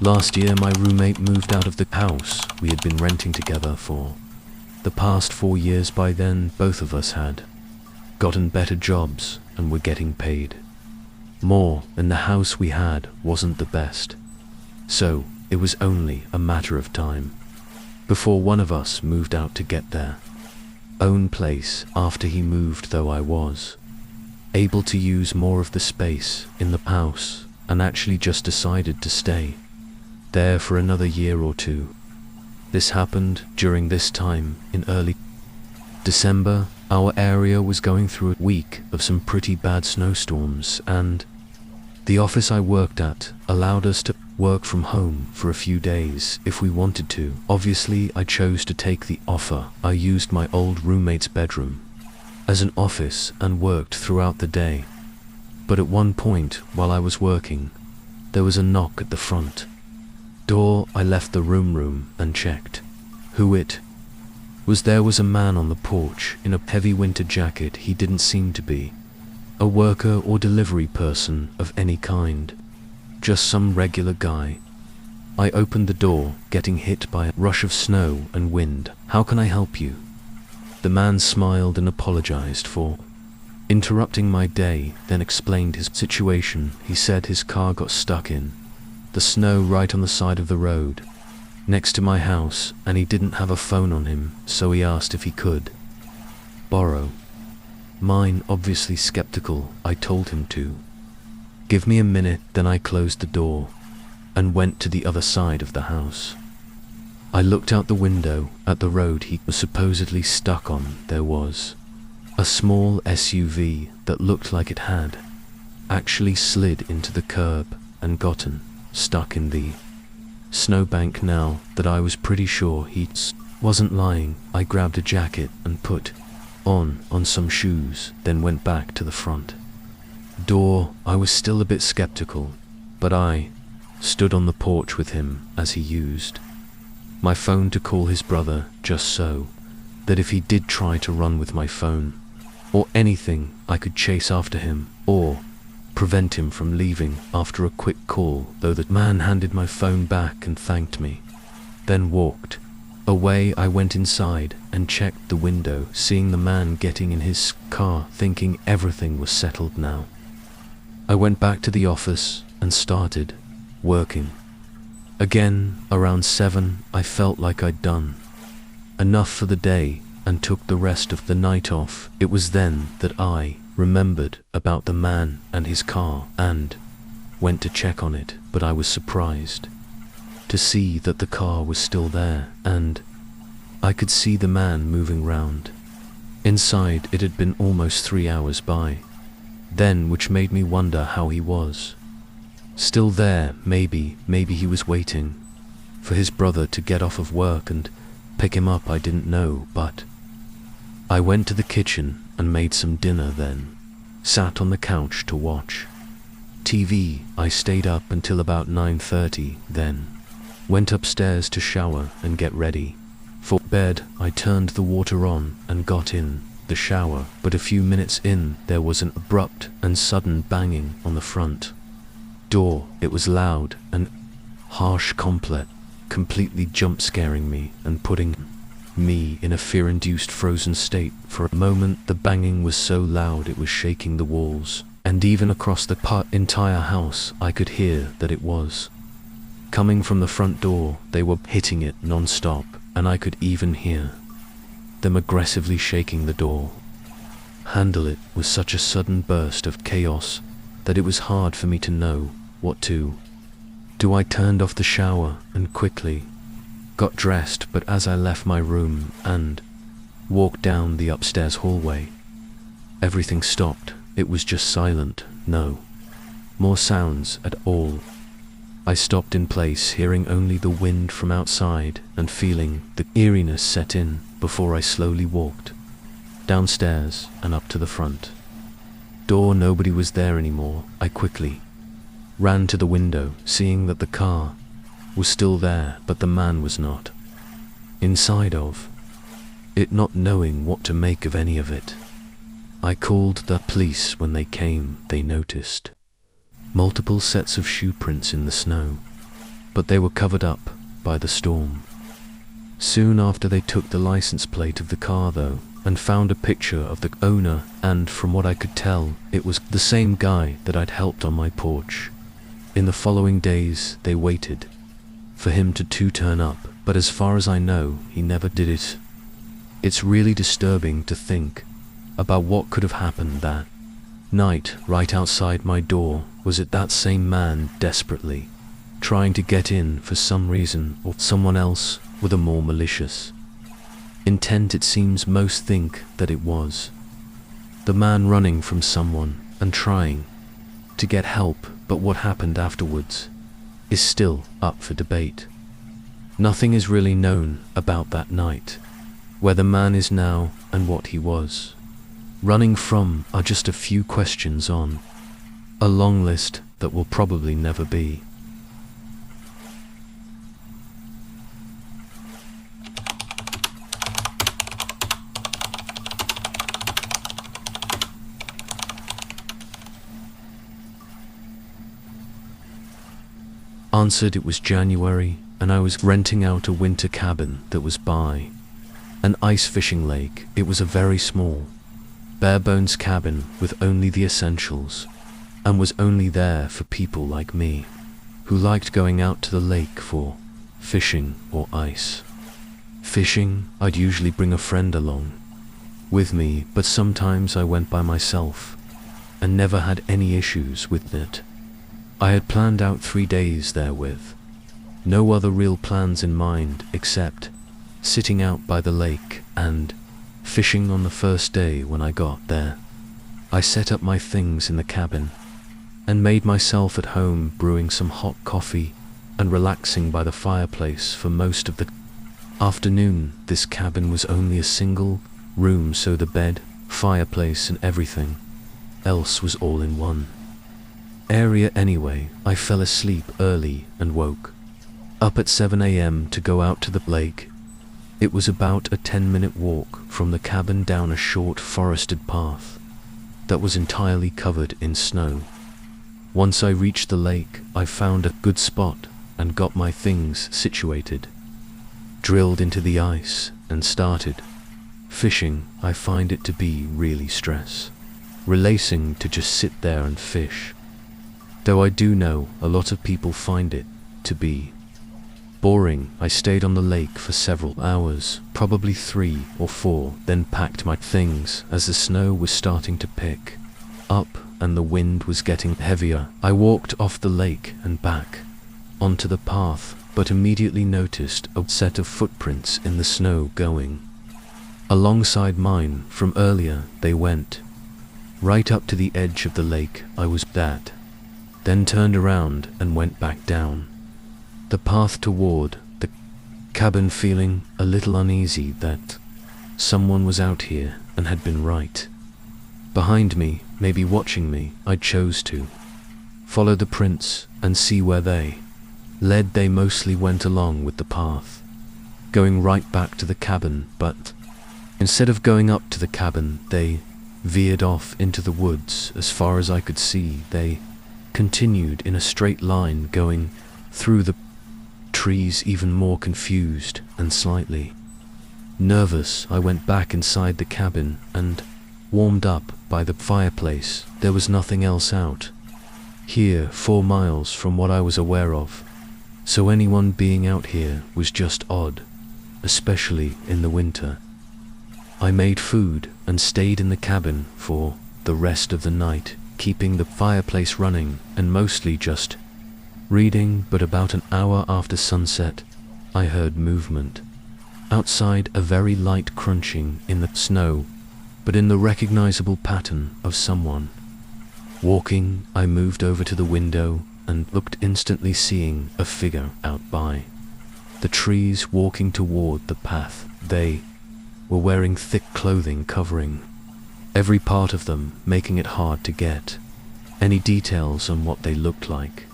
Last year, my roommate moved out of the house we had been renting together for the past 4 years. By then, both of us had gotten better jobs and were getting paid more, and the house we had wasn't the best. So, it was only a matter of time before one of us moved out to get their own place. After he moved, though, I was able to use more of the space in the house and actually just decided to stay there for another year or two. This happened during this time in early December. Our area was going through a week of some pretty bad snowstorms, and the office I worked at allowed us to work from home for a few days if we wanted to. Obviously, I chose to take the offer. I used my old roommate's bedroom as an office and worked throughout the day. But at one point, while I was working, there was a knock at the front door. I left the room and checked who it was. There was a man on the porch in a heavy winter jacket. He didn't seem to be a worker or delivery person of any kind, just some regular guy. I opened the door, getting hit by a rush of snow and wind. "How can I help you?" The man smiled and apologized for interrupting my day, then explained his situation. He said his car got stuck in the snow right on the side of the road next to my house, and he didn't have a phone on him, so he asked if he could borrow mine. Obviously skeptical, I told him to give me a minute. Then I closed the door and went to the other side of the house. I looked out the window at the road he was supposedly stuck on. There was a small SUV that looked like it had actually slid into the curb and gotten stuck in the snowbank. Now that I was pretty sure he wasn't lying, I grabbed a jacket and put on some shoes, then went back to the front door. I was still a bit skeptical, but I stood on the porch with him as he used my phone to call his brother, just so that if he did try to run with my phone or anything, I could chase after him or prevent him from leaving. After a quick call, though, the man handed my phone back and thanked me, then walked away. I went inside and checked the window, seeing the man getting in his car, thinking everything was settled now. I went back to the office and started working again. Around 7, I felt like I'd done enough for the day and took the rest of the night off. It was then that I remembered about the man and his car and went to check on it, but I was surprised to see that the car was still there, and I could see the man moving round inside. It had been almost 3 hours by then, which made me wonder how he was still there. Maybe he was waiting for his brother to get off of work and pick him up. I didn't know, but I went to the kitchen and made some dinner, then sat on the couch to watch TV. I stayed up until about 9:30, then went upstairs to shower and get ready for bed. I turned the water on and got in the shower, but a few minutes in, there was an abrupt and sudden banging on the front door. It was loud and harsh, completely jump-scaring me and putting me in a fear-induced frozen state. For a moment, the banging was so loud it was shaking the walls, and even across the entire house I could hear that it was coming from the front door. They were hitting it non-stop, and I could even hear them aggressively shaking the door handle. It was such a sudden burst of chaos that it was hard for me to know what to do. I turned off the shower and quickly got dressed, but as I left my room and walked down the upstairs hallway, everything stopped. It was just silent, no more sounds at all. I stopped in place, hearing only the wind from outside and feeling the eeriness set in before I slowly walked downstairs and up to the front door. Nobody was there anymore. I quickly ran to the window, seeing that the car was still there, but the man was not inside of it. Not knowing what to make of any of it, I called the police. When they came, they noticed multiple sets of shoe prints in the snow but they were covered up by the storm. Soon after, they took the license plate of the car though, and found a picture of the owner, and from what I could tell, it was the same guy that I'd helped on my porch. In the following days, they waited for him to turn up, but as far as I know, he never did it. It's really disturbing to think about what could have happened that night right outside my door. Was it that same man desperately trying to get in for some reason, or someone else with a more malicious intent? It seems most think that it was the man running from someone and trying to get help, but what happened afterwards is still up for debate. Nothing is really known about that night, where the man is now and what he was running from are just a few questions on a long list that will probably never be answered. It was January, and I was renting out a winter cabin that was by an ice fishing lake. It was a very small, bare-bones cabin with only the essentials, and was only there for people like me, who liked going out to the lake for fishing or ice fishing. I'd usually bring a friend along with me, but sometimes I went by myself, and never had any issues with it. I had planned out 3 days there with no other real plans in mind except sitting out by the lake and fishing. On the first day when I got there, I set up my things in the cabin and made myself at home, brewing some hot coffee and relaxing by the fireplace for most of the afternoon. This cabin was only a single room, so the bed, fireplace and everything else was all in one area. Anyway, I fell asleep early and woke up at 7 a.m. to go out to the lake. It was about a 10-minute walk from the cabin down a short forested path that was entirely covered in snow. Once I reached the lake, I found a good spot and got my things situated, drilled into the ice and started fishing. I find it to be really relaxing to just sit there and fish, though I do know a lot of people find it to be boring. I stayed on the lake for several hours, probably 3 or 4, then packed my things as the snow was starting to pick up and the wind was getting heavier. I walked off the lake and back onto the path, but immediately noticed a set of footprints in the snow going alongside mine from earlier. They went right up to the edge of the lake. I was then turned around and went back down the path toward the cabin, feeling a little uneasy that someone was out here and had been right behind me, maybe watching me. I chose to follow the prints and see where they led. They mostly went along with the path, going right back to the cabin, but instead of going up to the cabin, they veered off into the woods. As far as I could see, they continued in a straight line going through the trees. Even more confused and slightly nervous, I went back inside the cabin and warmed up by the fireplace. There was nothing else out here 4 miles from what I was aware of, so anyone being out here was just odd, especially in the winter. I made food and stayed in the cabin for the rest of the night, keeping the fireplace running and mostly just reading. But about an hour after sunset, I heard movement outside, a very light crunching in the snow, but in the recognizable pattern of someone walking. I moved over to the window and looked, instantly seeing a figure out by the trees walking toward the path. They were wearing thick clothing covering every part of them, making it hard to get any details on what they looked like.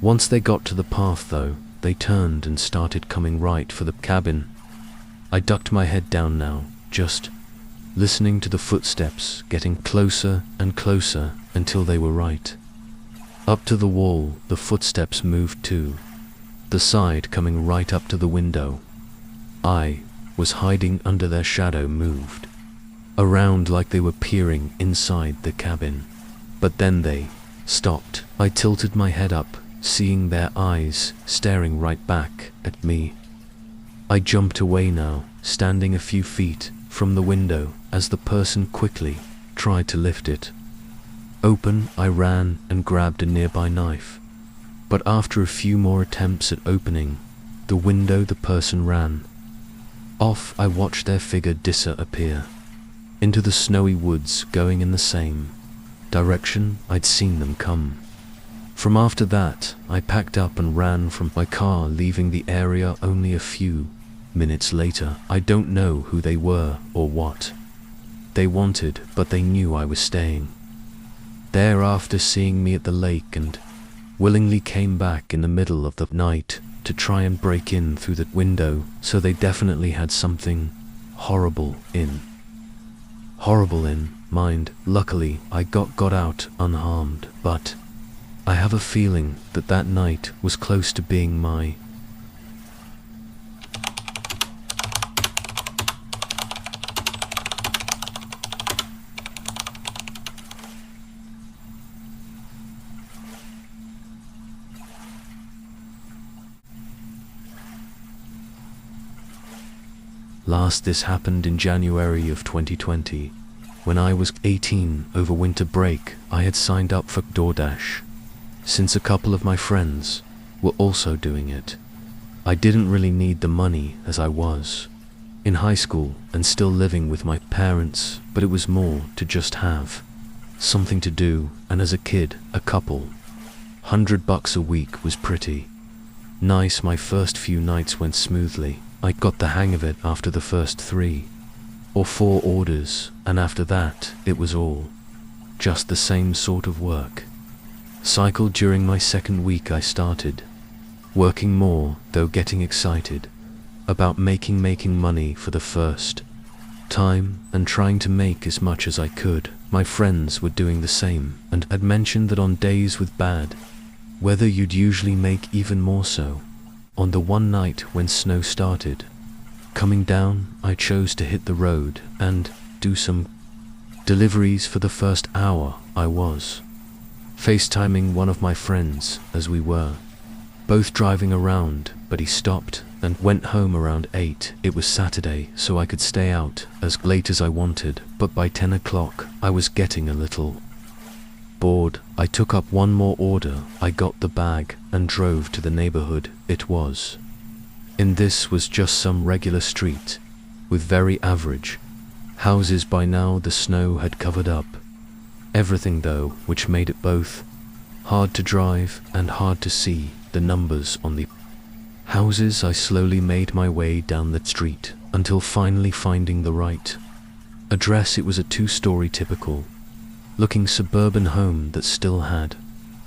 Once they got to the path though, they turned and started coming right for the cabin. I ducked my head down now, just listening to the footsteps getting closer and closer until they were right up to the wall. The footsteps moved too the side coming right up to the window. I was hiding under their shadow moved around like they were peering inside the cabin. But then they stopped. I tilted my head up, seeing their eyes staring right back at me. I jumped away now, standing a few feet from the window as the person quickly tried to lift it open. I ran and grabbed a nearby knife. But after a few more attempts at opening the window, the person ran off. I watched their figure disappear into the snowy woods, going in the same direction I'd seen them come. From after that, I packed up and ran from my car, leaving the area only a few minutes later. I don't know who they were or what they wanted, but they knew I was staying there after seeing me at the lake and willingly came back in the middle of the night to try and break in through the window, so they definitely had something horrible in mind. Luckily, I got out unharmed, but I have a feeling that that night was close to being my last. This happened in January of 2020. When I was 18, over winter break, I had signed up for DoorDash, since a couple of my friends were also doing it. I didn't really need the money as I was in high school and still living with my parents, but it was more to just have something to do, and as a kid, a couple $100 a week was pretty nice. My first few nights went smoothly. I got the hang of it after the first 3 or 4 orders, and after that, it was all just the same sort of work cycle. During my second week, I started working more, though getting excited about making money for the first time and trying to make as much as I could. My friends were doing the same and had mentioned that on days with bad weather, you'd usually make even more so. On the one night when snow started coming down, I chose to hit the road and do some deliveries. For the first hour, I was FaceTiming one of my friends as we were both driving around, but he stopped and went home around 8. It was Saturday, so I could stay out as late as I wanted, but by 10 o'clock, I was getting a little bored. I took up one more order. I got the bag and drove to the neighborhood it was in. This was just some regular street with very average houses. By now the snow had covered up everything though, which made it both hard to drive and hard to see the numbers on the houses. I slowly made my way down the street until finally finding the right address. It was a 2-story typical looking suburban home that still had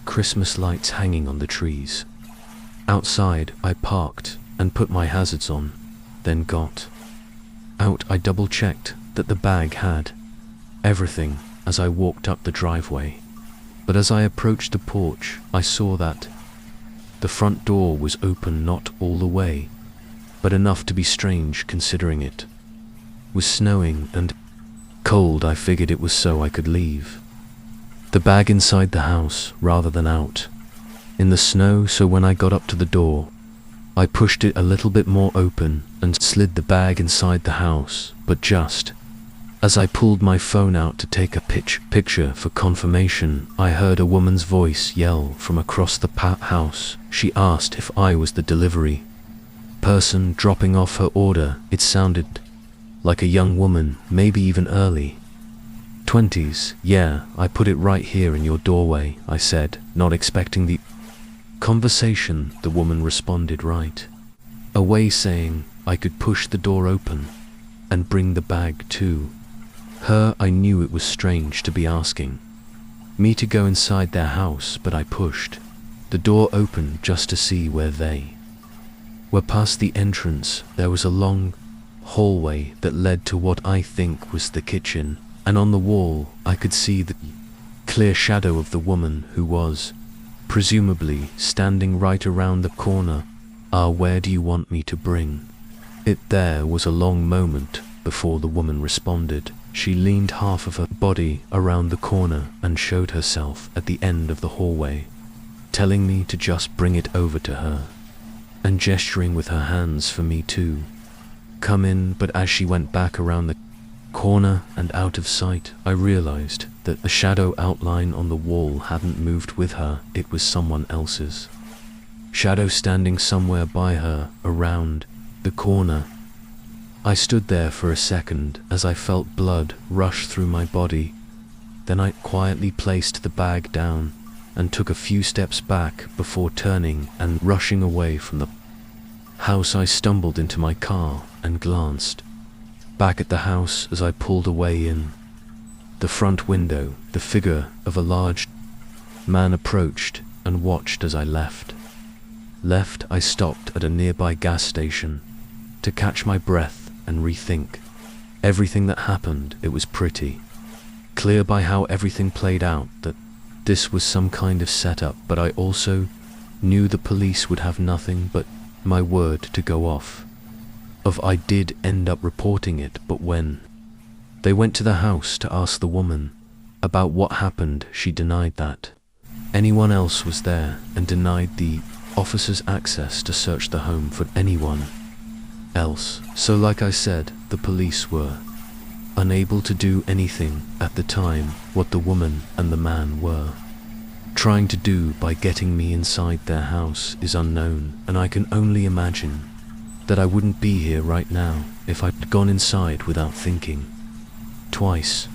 Christmas lights hanging on the trees. Outside, I parked and put my hazards on, then got out. I double-checked that the bag had everything as I walked up the driveway, but as I approached the porch, I saw that the front door was open, not all the way, but enough to be strange considering it was snowing and cold. I figured it was so I could leave the bag inside the house rather than out in the snow. So when I got up to the door, I pushed it a little bit more open and slid the bag inside the house. But just as I pulled my phone out to take a picture for confirmation, I heard a woman's voice yell from across the house. She asked if I was the delivery person dropping off her order. It sounded like a young woman, maybe even early 20s. Yeah, I put it right here in your doorway, I said, not expecting the conversation. The woman responded right away, saying I could push the door open and bring the bag to her. I knew it was strange to be asking me to go inside their house, but I pushed the door open just to see where they were. Past the entrance, there was a long hallway that led to what I think was the kitchen, and on the wall I could see the clear shadow of the woman who was presumably standing right around the corner Where do you want me to bring it?" There was a long moment before the woman responded. She leaned half of her body around the corner and showed herself at the end of the hallway, telling me to just bring it over to her, and gesturing with her hands for me to come in. But as she went back around the corner and out of sight, I realized that the shadow outline on the wall hadn't moved with her. It was someone else's shadow standing somewhere by her around the corner. I stood there for a second as I felt blood rush through my body. Then I quietly placed the bag down and took a few steps back before turning and rushing away from the house. I stumbled into my car and glanced back at the house as I pulled away. In the front window, the figure of a large man approached and watched as I left. I stopped at a nearby gas station to catch my breath and rethink everything that happened. It was pretty clear by how everything played out that this was some kind of setup, but I also knew the police would have nothing but my word to go off of. I did end up reporting it, but when they went to the house to ask the woman about what happened, she denied that anyone else was there and denied the officers access to search the home for anyone else. So like I said, the police were unable to do anything at the time. What the woman and the man were trying to do by getting me inside their house is unknown, and I can only imagine that I wouldn't be here right now if I'd gone inside without thinking twice.